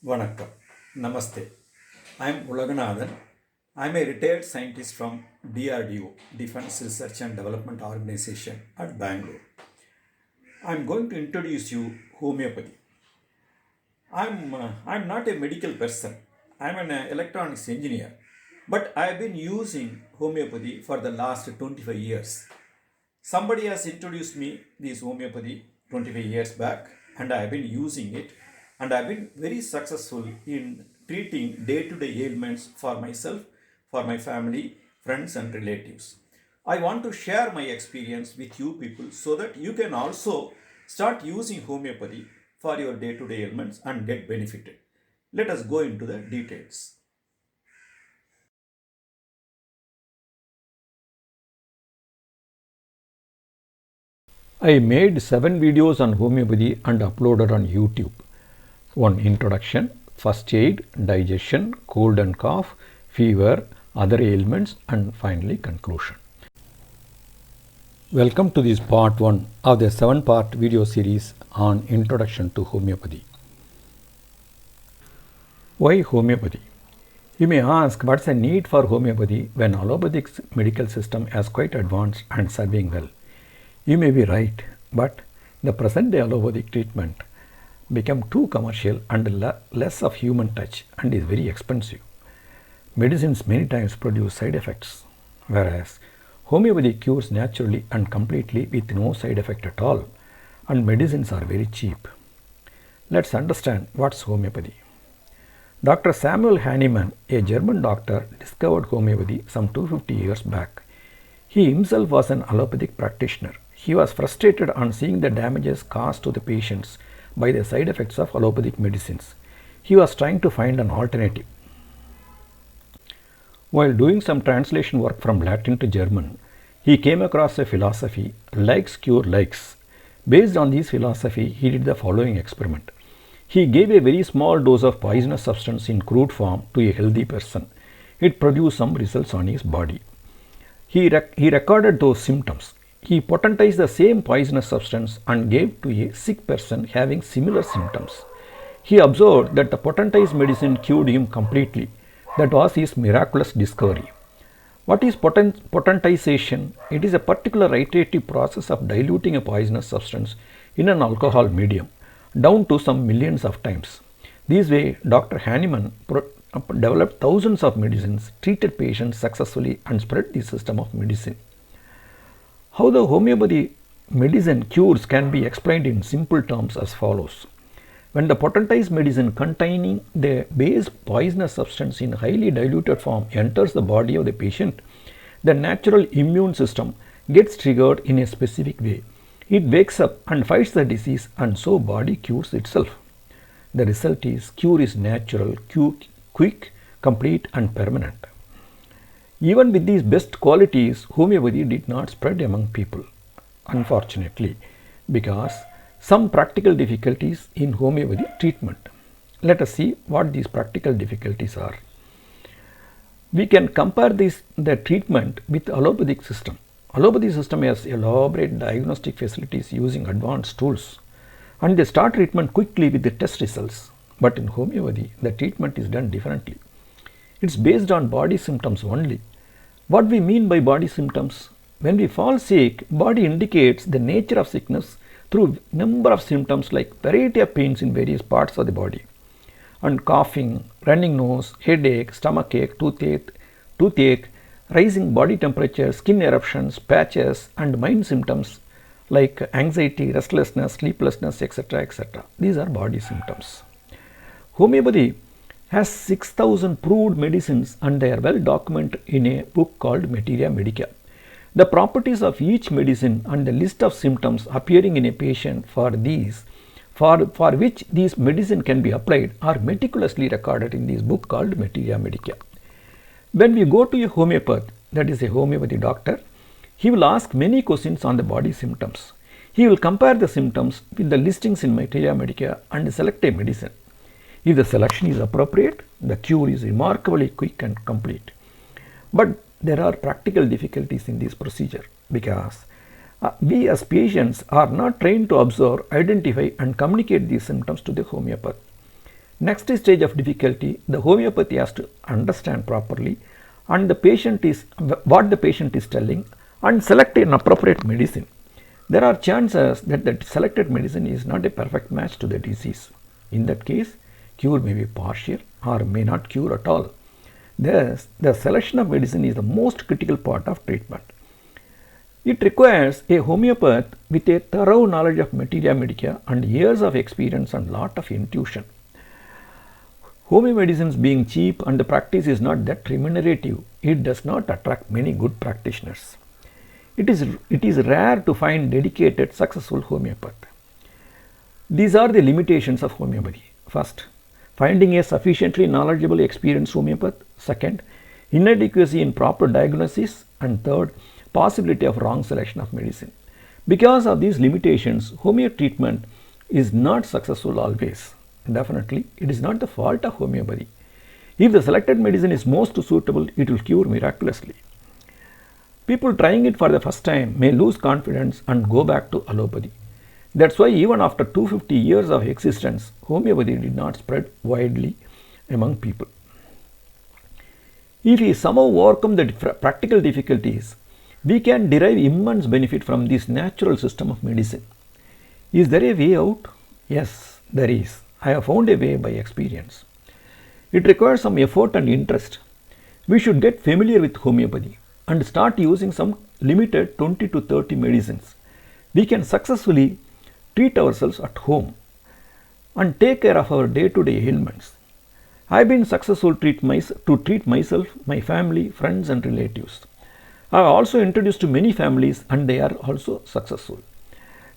Vanakkam. Namaste. I am Ulaganathan. I am a retired scientist from DRDO, Defense Research and Development Organization at Bangalore. I am going to introduce you homeopathy. I'm not a medical person. I'm an electronics engineer, but I have been using homeopathy for the last 25 years. Somebody has introduced me this homeopathy 25 years back, and I have been using it, and I have been very successful in treating day-to-day ailments for myself, for my family, friends, and relatives. I want to share my experience with you people so that you can also start using homeopathy for your day-to-day ailments and get benefited. Let us go into the details. I made 7 videos on homeopathy and uploaded on YouTube. One introduction, first aid, digestion, cold and cough, fever, other ailments, and finally conclusion. Welcome to this part 1 of the 7-part video series on introduction to homeopathy. Why homeopathy? You may ask, what's the need for homeopathy when allopathic medical system is quite advanced and serving well? You may be right, but the present day allopathic treatment become too commercial and less of human touch and is very expensive. Medicines many times produce side effects, whereas homeopathy cures naturally and completely with no side effect at all, and medicines are very cheap. Let's understand what's homeopathy. Dr. Samuel Hahnemann, a German doctor, discovered homeopathy some 250 years back. He himself was an allopathic practitioner. He was frustrated on seeing the damages caused to the patients by the side effects of allopathic medicines. He was trying to find an alternative. While doing some translation work from Latin to German, he came across a philosophy, likes cure likes. Based on this philosophy, he did the following experiment. He gave a very small dose of poisonous substance in crude form to a healthy person. It produced some results on his body. He recorded those symptoms. He potentized the same poisonous substance and gave to a sick person having similar symptoms. He observed that the potentized medicine cured him completely. That was his miraculous discovery. What is potentization? It is a particular iterative process of diluting a poisonous substance in an alcohol medium down to some millions of times. This way, Dr. Hahnemann developed thousands of medicines, treated patients successfully, and spread the system of medicine. How the homeopathy medicine cures can be explained in simple terms as follows. When the potentized medicine containing the base poisonous substance in highly diluted form enters the body of the patient, the natural immune system gets triggered in a specific way. It wakes up and fights the disease, and so body cures itself. The result is cure is natural, quick, complete, and permanent. Even with these best qualities, homeopathy did not spread among people, unfortunately, because some practical difficulties in homeopathy treatment. Let us see what these practical difficulties are. We can compare the treatment with allopathic system. Allopathy system has elaborate diagnostic facilities using advanced tools, and they start treatment quickly with the test results. But in homeopathy, the treatment is done differently. It's based on body symptoms only. What we mean by body symptoms? When we fall sick, body indicates the nature of sickness through number of symptoms like variety of pains in various parts of the body, and coughing, running nose, headache, stomachache, toothache, rising body temperature, skin eruptions, patches, and mind symptoms like anxiety, restlessness, sleeplessness, etc. etc. These are body symptoms. Homeopathy has 6,000 proved medicines, and they are well documented in a book called Materia Medica. The properties of each medicine and the list of symptoms appearing in a patient for which these medicine can be applied are meticulously recorded in this book called Materia Medica. When we go to a homeopath, that is a homeopathy doctor, he will ask many questions on the body symptoms. He will compare the symptoms with the listings in Materia Medica and select a medicine. If the selection is appropriate, the cure is remarkably quick and complete. But there are practical difficulties in this procedure because we as patients are not trained to observe, identify, and communicate these symptoms to the homeopath. Next stage of difficulty, the homeopathy has to understand properly and what the patient is telling and select an appropriate medicine. There are chances that the selected medicine is not a perfect match to the disease. In that case, cure may be partial or may not cure at all. Thus, the selection of medicine is the most critical part of treatment. It requires a homeopath with a thorough knowledge of materia medica and years of experience and lot of intuition. Homeo medicines being cheap and the practice is not that remunerative, it does not attract many good practitioners. It is rare to find dedicated, successful homeopath. These are the limitations of homeopathy. First, finding a sufficiently knowledgeable, experienced homeopath. Second, inadequacy in proper diagnosis. And third, possibility of wrong selection of medicine. Because of these limitations, homeo treatment is not successful always. Definitely, it is not the fault of homeopathy. If the selected medicine is most suitable, it will cure miraculously. People trying it for the first time may lose confidence and go back to allopathy. That's why even after 250 years of existence, homeopathy did not spread widely among people. If we somehow overcome the practical difficulties, we can derive immense benefit from this natural system of medicine. Is there a way out? Yes, there is. I have found a way by experience. It requires some effort and interest. We should get familiar with homeopathy and start using some limited 20 to 30 medicines. We can successfully treat ourselves at home and take care of our day-to-day ailments. I have been successful to treat myself, my family, friends and relatives. I have also introduced to many families and they are also successful.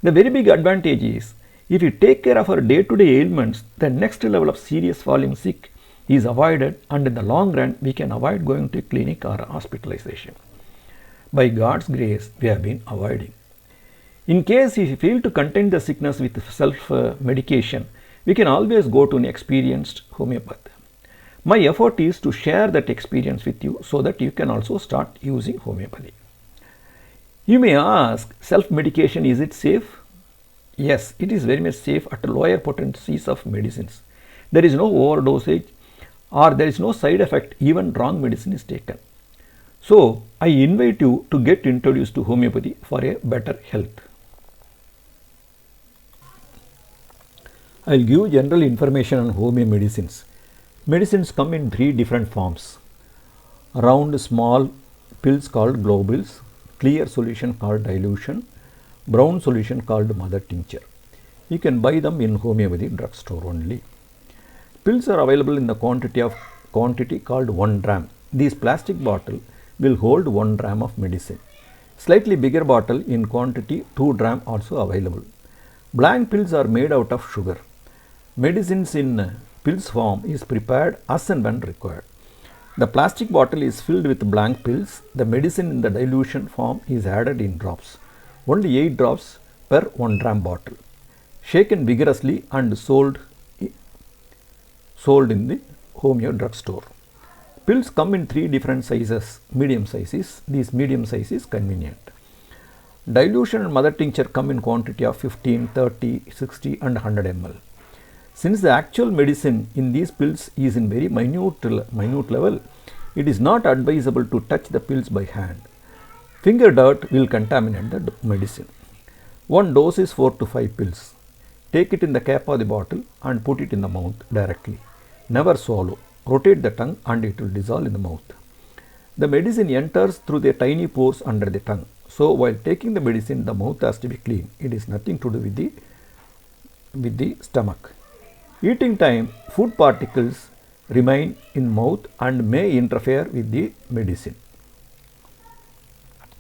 The very big advantage is if we take care of our day-to-day ailments, the next level of serious falling sick is avoided and in the long run we can avoid going to a clinic or hospitalization. By God's grace, we have been avoiding. In case if we fail to contain the sickness with self-medication, we can always go to an experienced homeopath. My effort is to share that experience with you so that you can also start using homeopathy. You may ask, self-medication, is it safe? Yes, it is very much safe at lower potencies of medicines. There is no overdosage or there is no side effect even wrong medicine is taken. So, I invite you to get introduced to homeopathy for a better health. I will give general information on homeo medicines. Medicines come in three different forms. Round small pills called globules, clear solution called dilution, brown solution called mother tincture. You can buy them in homeopathy drugstore only. Pills are available in the quantity called 1 dram. This plastic bottle will hold 1 dram of medicine. Slightly bigger bottle in quantity 2 dram also available. Blank pills are made out of sugar. Medicines in pills form is prepared as and when required. The plastic bottle is filled with blank pills. The medicine in the dilution form is added in drops. Only 8 drops per 1 dram bottle. Shaken vigorously and sold in the homeo drugstore. Pills come in 3 different sizes, medium sizes. This medium size is convenient. Dilution and mother tincture come in quantity of 15, 30, 60 and 100 ml. Since the actual medicine in these pills is in very minute level, it is not advisable to touch the pills by hand. Finger dirt will contaminate the medicine. One dose is 4 to 5 pills. Take it in the cap of the bottle and put it in the mouth directly. Never swallow. Rotate the tongue and it will dissolve in the mouth. The medicine enters through the tiny pores under the tongue. So while taking the medicine, the mouth has to be clean. It is nothing to do with the stomach. Eating time, food particles remain in mouth and may interfere with the medicine.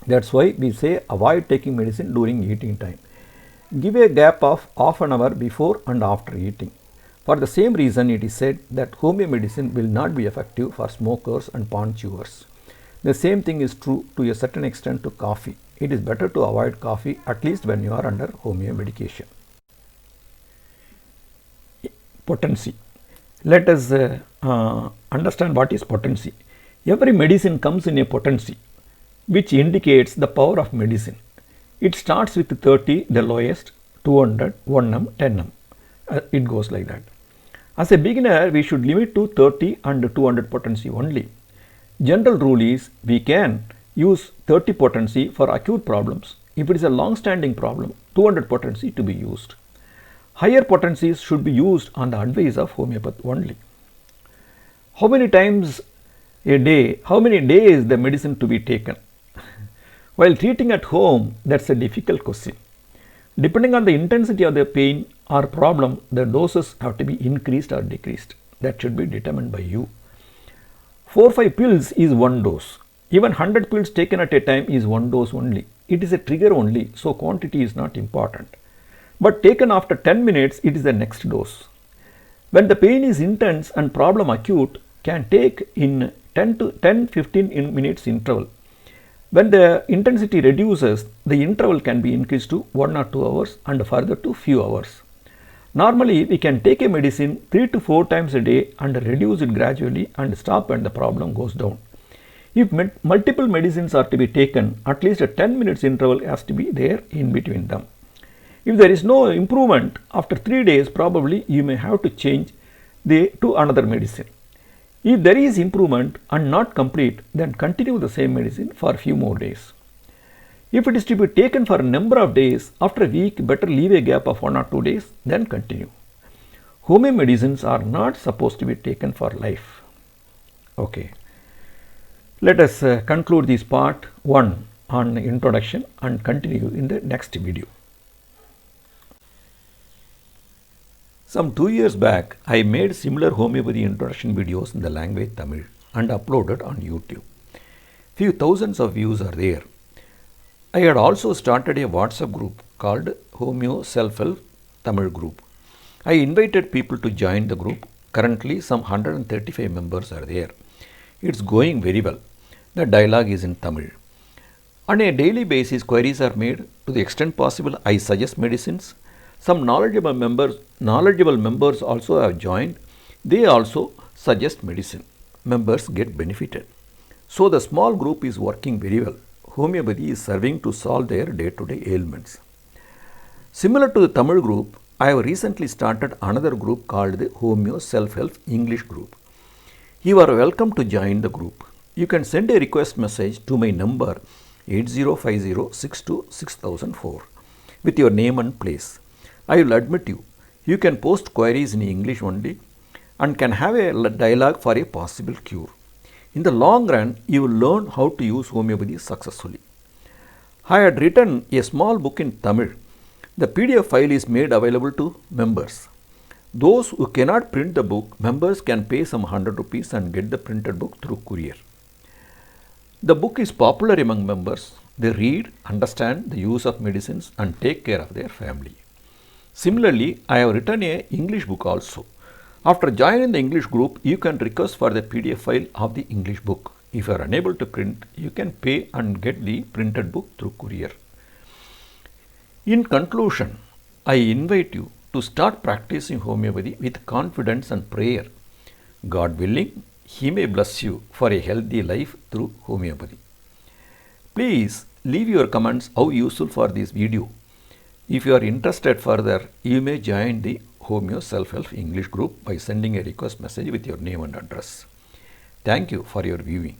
That's why we say avoid taking medicine during eating time. Give a gap of half an hour before and after eating. For the same reason, it is said that homeo medicine will not be effective for smokers and pan chewers. The same thing is true to a certain extent to coffee. It is better to avoid coffee at least when you are under homeo medication. Potency. Let us understand what is potency. Every medicine comes in a potency which indicates the power of medicine. It starts with 30, the lowest, 200, 1 m, 10 m. It goes like that. As a beginner, we should limit to 30 and 200 potency only. General rule is we can use 30 potency for acute problems. If it is a long-standing problem, 200 potency to be used. Higher potencies should be used on the advice of homeopath only. How many times a day, how many days the medicine to be taken? While treating at home, that's a difficult question. Depending on the intensity of the pain or problem, the doses have to be increased or decreased. That should be determined by you. 4-5 pills is one dose. Even 100 pills taken at a time is one dose only. It is a trigger only, so quantity is not important. But taken after 10 minutes, it is the next dose. When the pain is intense and problem acute, can take in 10-15 minutes interval. When the intensity reduces, the interval can be increased to 1 or 2 hours and further to few hours. Normally, we can take a medicine 3 to 4 times a day and reduce it gradually and stop when the problem goes down. If multiple medicines are to be taken, at least a 10 minutes interval has to be there in between them. If there is no improvement after 3 days, probably you may have to change to another medicine. If there is improvement and not complete, then continue the same medicine for a few more days. If it is to be taken for a number of days, after a week, better leave a gap of 1 or 2 days, then continue. Home medicines are not supposed to be taken for life. Okay. Let us conclude this part 1 on introduction and continue in the next video. Some 2 years back, I made similar homeopathy introduction videos in the language Tamil and uploaded on YouTube. Few thousands of views are there. I had also started a WhatsApp group called Homeo Self-Help Tamil Group. I invited people to join the group. Currently, some 135 members are there. It's going very well. The dialogue is in Tamil. On a daily basis, queries are made. To the extent possible, I suggest medicines. Some knowledgeable members also have joined. They also suggest medicine. Members get benefited. So the small group is working very well. Homeopathy is serving to solve their day-to-day ailments. Similar to the Tamil group, I have recently started another group called the Homeo Self-Help English Group. You are welcome to join the group. You can send a request message to my number 8050626004 with your name and place. I will admit you can post queries in English only and can have a dialogue for a possible cure. In the long run, you will learn how to use homeopathy successfully. I had written a small book in Tamil. The PDF file is made available to members. Those who cannot print the book, members can pay some 100 rupees and get the printed book through courier. The book is popular among members. They read, understand the use of medicines and take care of their family. Similarly, I have written an English book also. After joining the English group, you can request for the PDF file of the English book. If you are unable to print, you can pay and get the printed book through courier. In conclusion, I invite you to start practicing homeopathy with confidence and prayer. God willing, He may bless you for a healthy life through homeopathy. Please leave your comments how useful for this video. If you are interested further, you may join the Homeo Self-Help English Group by sending a request message with your name and address. Thank you for your viewing.